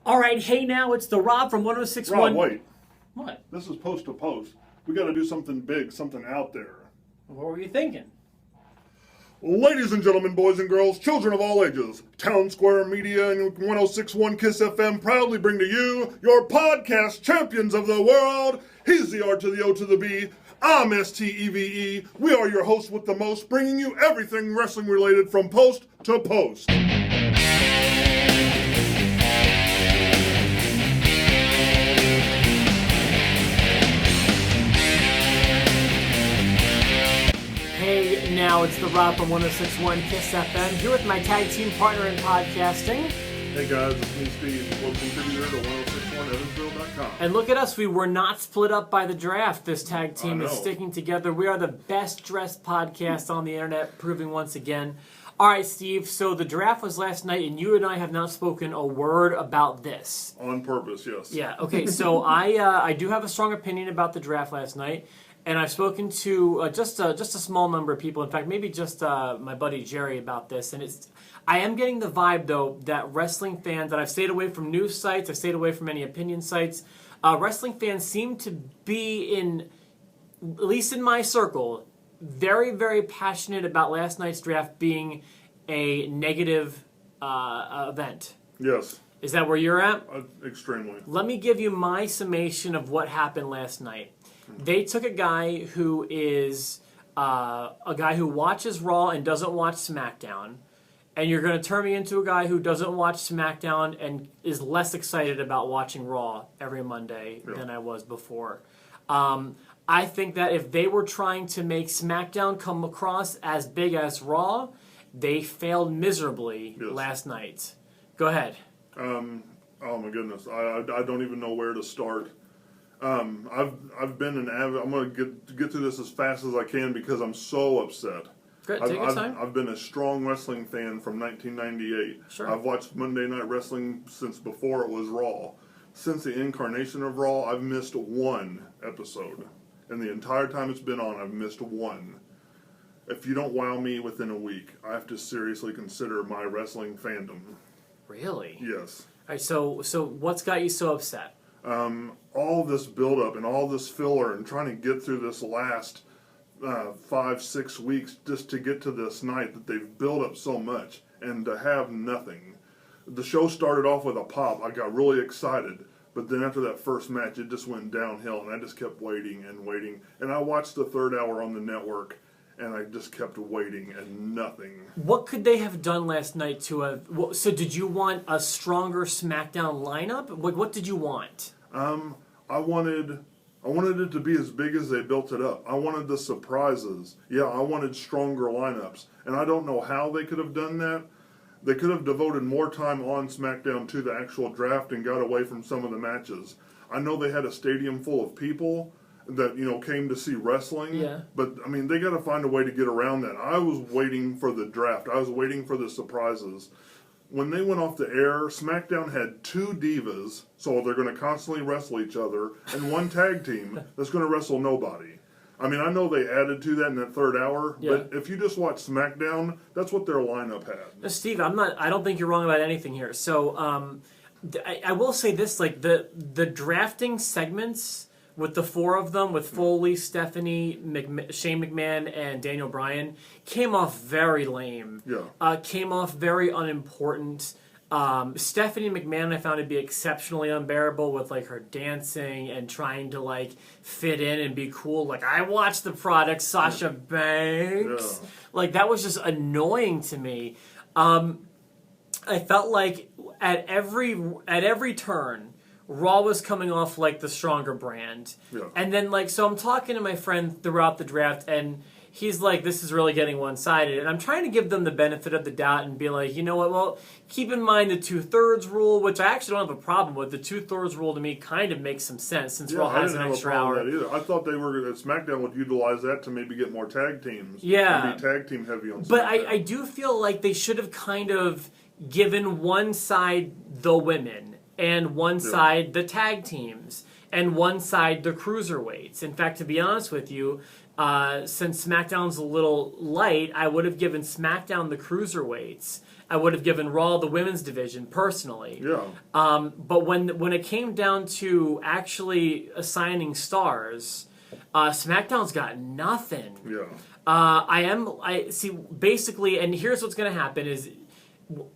All right, hey now, it's the Rob from 1061. Rob, wait. What? This is post to post. We got to do something big, something out there. What were you thinking? Ladies and gentlemen, boys and girls, children of all ages, Town Square Media and 1061 KISS FM proudly bring to you your podcast champions of the world. He's the R to the O to the B. I'm STEVE. We are your hosts with the most, bringing you everything wrestling related from post to post. Hey now, it's the Rob from 1061 KISS FM, here with my tag team partner in podcasting. Hey guys, it's me, Steve, local contributor to 1061 evansville.com. And look at us, we were not split up by the draft. This tag team is sticking together. We are the best dressed podcast on the internet, proving once again. All right, Steve, so the draft was last night, and you and I have not spoken a word about this. On purpose, yes. Yeah, okay, so I do have a strong opinion about the draft last night, and I've spoken to just a small number of people. In fact, maybe just my buddy Jerry about this, and I am getting the vibe, though, that wrestling fans, that I've stayed away from news sites, I've stayed away from any opinion sites, wrestling fans seem to be, at least in my circle, very, very passionate about last night's draft being a negative event. Yes. Is that where you're at? Extremely. Let me give you my summation of what happened last night. They took a guy who is a guy who watches Raw and doesn't watch SmackDown, and you're going to turn me into a guy who doesn't watch SmackDown and is less excited about watching Raw every Monday than I was before. I think that if they were trying to make SmackDown come across as big as Raw, they failed miserably last night. Go ahead. Oh my goodness, I don't even know where to start. I've been an avid. I'm going to get through this as fast as I can because I'm so upset. Good, take your time. I've been a strong wrestling fan from 1998. Sure. I've watched Monday Night Wrestling since before it was Raw. Since the incarnation of Raw, I've missed one episode. And the entire time it's been on, I've missed one. If you don't wow me within a week, I have to seriously consider my wrestling fandom. Really? Yes. All right, so what's got you so upset? All this buildup and all this filler and trying to get through this last 5-6 weeks just to get to this night that they've built up so much and to have nothing. The show started off with a pop. I got really excited. But then after that first match, it just went downhill, and I just kept waiting and waiting. And I watched the third hour on the network, and I just kept waiting and nothing. What could they have done last night to have... So did you want a stronger SmackDown lineup? What did you want? I wanted it to be as big as they built it up. I wanted the surprises. Yeah, I wanted stronger lineups. And I don't know how they could have done that. They could have devoted more time on SmackDown to the actual draft and got away from some of the matches. I know they had a stadium full of people that, came to see wrestling. Yeah. But, they got to find a way to get around that. I was waiting for the draft. I was waiting for the surprises. When they went off the air, SmackDown had 2 divas, so they're going to constantly wrestle each other, and 1 tag team that's going to wrestle nobody. I know they added to that in that third hour, but if you just watch SmackDown, that's what their lineup had. Now, Steve, I don't think you're wrong about anything here. So I will say this, like the drafting segments with the 4 of them, with Foley, Stephanie, Shane McMahon, and Daniel Bryan, came off very lame. Yeah. Came off very unimportant. Stephanie McMahon I found to be exceptionally unbearable with her dancing and trying to fit in and be cool. I watched the product, Sasha Banks. Yeah. That was just annoying to me. I felt like at every turn, Raw was coming off like the stronger brand. Yeah. And then so I'm talking to my friend throughout the draft, and he's like, this is really getting one-sided. And I'm trying to give them the benefit of the doubt and be like, you know what, well, keep in mind the 2/3 rule, which I actually don't have a problem with. The 2/3 rule to me kind of makes some sense since Raw has an extra hour. I didn't have a problem with that either. I thought they were that SmackDown would utilize that to maybe get more tag teams. Yeah. And be tag team heavy on SmackDown. But I do feel like they should have kind of given one side the women and one side the tag teams and one side the cruiserweights. In fact, to be honest with you, since SmackDown's a little light, I would have given SmackDown the cruiserweights I would have given Raw the women's division personally. Yeah. But when it came down to actually assigning stars, SmackDown's got nothing. Yeah. I see basically, and here's what's going to happen is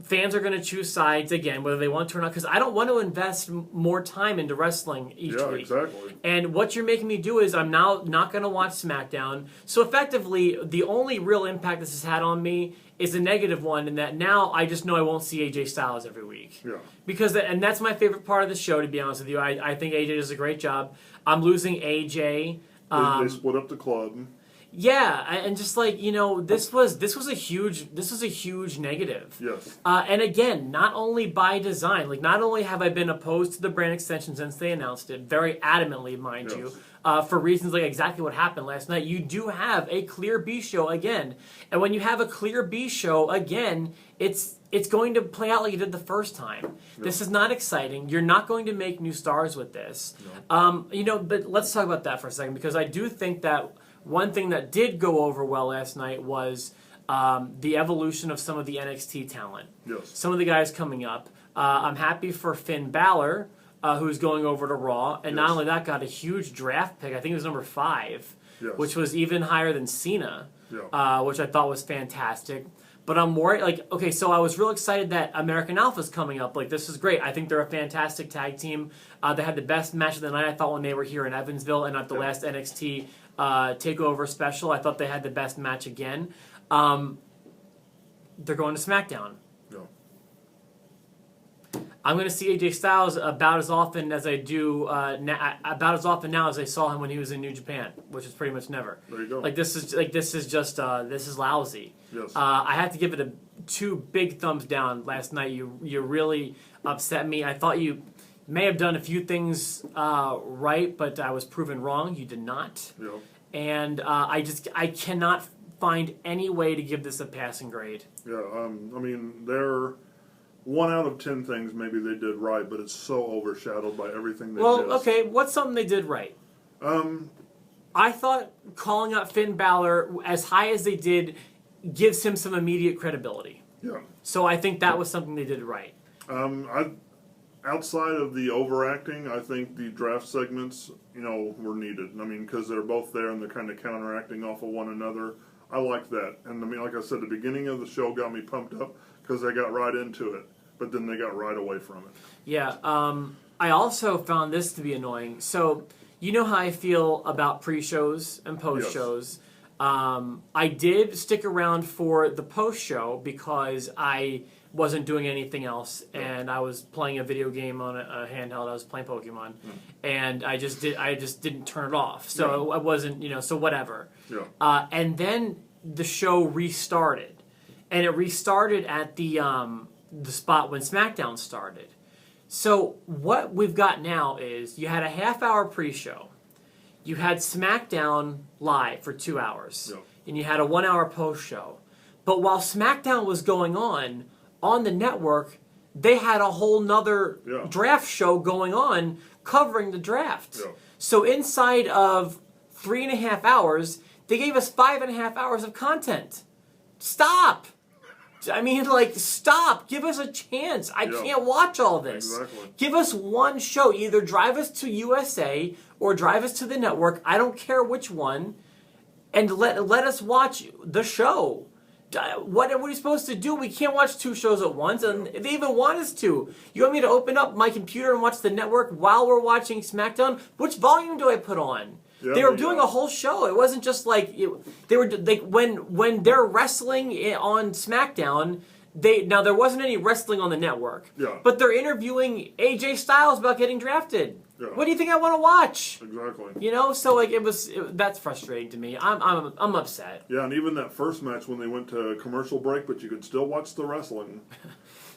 fans are going to choose sides again, whether they want to or not, because I don't want to invest more time into wrestling each week. Yeah, exactly. And what you're making me do is I'm now not going to watch SmackDown. So effectively, the only real impact this has had on me is a negative one, in that now I just know I won't see AJ Styles every week. Yeah. Because and that's my favorite part of the show, to be honest with you. I think AJ does a great job. I'm losing AJ. They split up the club. Yeah, and just like, you know, this was a huge negative. Yes. And again, not only by design, like not only have I been opposed to the brand extension since they announced it, very adamantly, mind you, for reasons like exactly what happened last night. You do have a clear B show again, and when you have a clear B show again, it's going to play out like it did the first time. Yep. This is not exciting. You're not going to make new stars with this. No. You know, but let's talk about that for a second, because I do think that one thing that did go over well last night was the evolution of some of the NXT talent. Yes. Some of the guys coming up. I'm happy for Finn Balor, who's going over to Raw, and not only that, got a huge draft pick. I think it was number 5, which was even higher than Cena, which I thought was fantastic. But I'm worried, like, okay, so I was real excited that American Alpha's coming up. Like, this is great. I think they're a fantastic tag team. They had the best match of the night, I thought, when they were here in Evansville and at the last NXT TakeOver special. I thought they had the best match again. They're going to SmackDown. No. I'm going to see AJ Styles about as often as I do about as often now as I saw him when he was in New Japan, which is pretty much never. There you go. This is lousy. Yes. I had to give it 2 big thumbs down last night. You really upset me. I thought you may have done a few things right, but I was proven wrong. You did not. Yeah. And I cannot find any way to give this a passing grade. Yeah. I mean, they're 1 out of 10 things maybe they did right, but it's so overshadowed by everything they did. Well, okay, what's something they did right? I thought calling out Finn Balor as high as they did gives him some immediate credibility. Yeah. So I think that was something they did right. Outside of the overacting, I think the draft segments, were needed. I mean, because they're both there and they're kind of counteracting off of one another. I like that. And I mean, like I said, the beginning of the show got me pumped up because they got right into it, but then they got right away from it. Yeah. I also found this to be annoying. So, you know how I feel about pre-shows and post-shows. Yes. I did stick around for the post-show because I wasn't doing anything else, and I was playing a video game on a handheld. I was playing Pokemon, and I just didn't turn it off. So I wasn't, so whatever. Yeah. And then the show restarted, and it restarted at the spot when SmackDown started. So what we've got now is you had a half-hour pre-show, you had SmackDown live for 2 hours, and you had a 1-hour post-show. But while SmackDown was going on the network, they had a whole nother draft show going on covering the draft. Yeah. So inside of 3.5 hours, they gave us 5.5 hours of content. Stop! I mean, stop. Give us a chance. I can't watch all this. Exactly. Give us one show. Either drive us to USA or drive us to the network. I don't care which one. And let us watch the show. What are we supposed to do? We can't watch 2 shows at once, and they even want us to. You want me to open up my computer and watch the network while we're watching SmackDown? Which volume do I put on? Yeah, they were doing a whole show. It wasn't just like when they're wrestling on SmackDown. Now there wasn't any wrestling on the network, but they're interviewing AJ Styles about getting drafted. Yeah. What do you think I want to watch? Exactly. So that's frustrating to me. I'm upset. Yeah, and even that first match when they went to commercial break, but you could still watch the wrestling.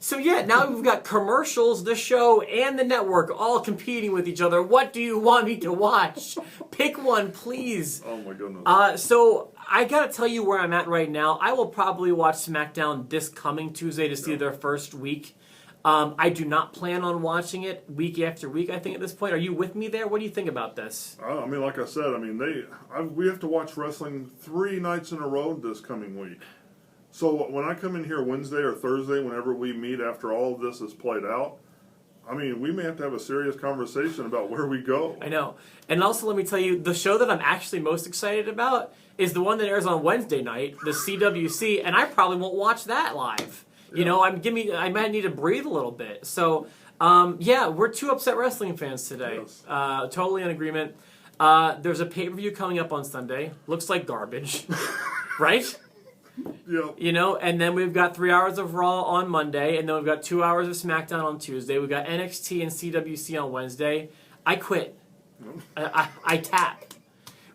So now we've got commercials, the show, and the network all competing with each other. What do you want me to watch? Pick one, please. Oh my goodness. So I gotta tell you where I'm at right now. I will probably watch SmackDown this coming Tuesday to see their first week. I do not plan on watching it week after week, I think, at this point. Are you with me there? What do you think about this? I mean, like I said, we have to watch wrestling 3 nights in a row this coming week. So when I come in here Wednesday or Thursday, whenever we meet after all of this is played out, I mean, we may have to have a serious conversation about where we go. I know. And also, let me tell you, the show that I'm actually most excited about is the one that airs on Wednesday night, the CWC, and I probably won't watch that live. You know, I might need to breathe a little bit. So, yeah, we're two upset wrestling fans today. Yes. Totally in agreement. There's a pay-per-view coming up on Sunday. Looks like garbage. Right? Yeah. You know, and then we've got 3 hours of Raw on Monday, and then we've got 2 hours of SmackDown on Tuesday. We've got NXT and CWC on Wednesday. I quit. I tap.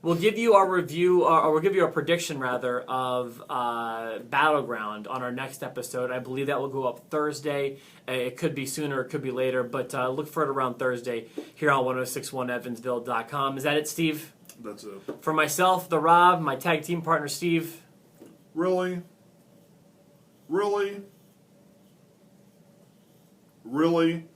We'll give you our review, or we'll give you a prediction, rather, of Battleground on our next episode. I believe that will go up Thursday. It could be sooner, it could be later, but look for it around Thursday here on 1061evansville.com. Is that it, Steve? That's it. For myself, the Rob, my tag team partner, Steve. Really? Really? Really?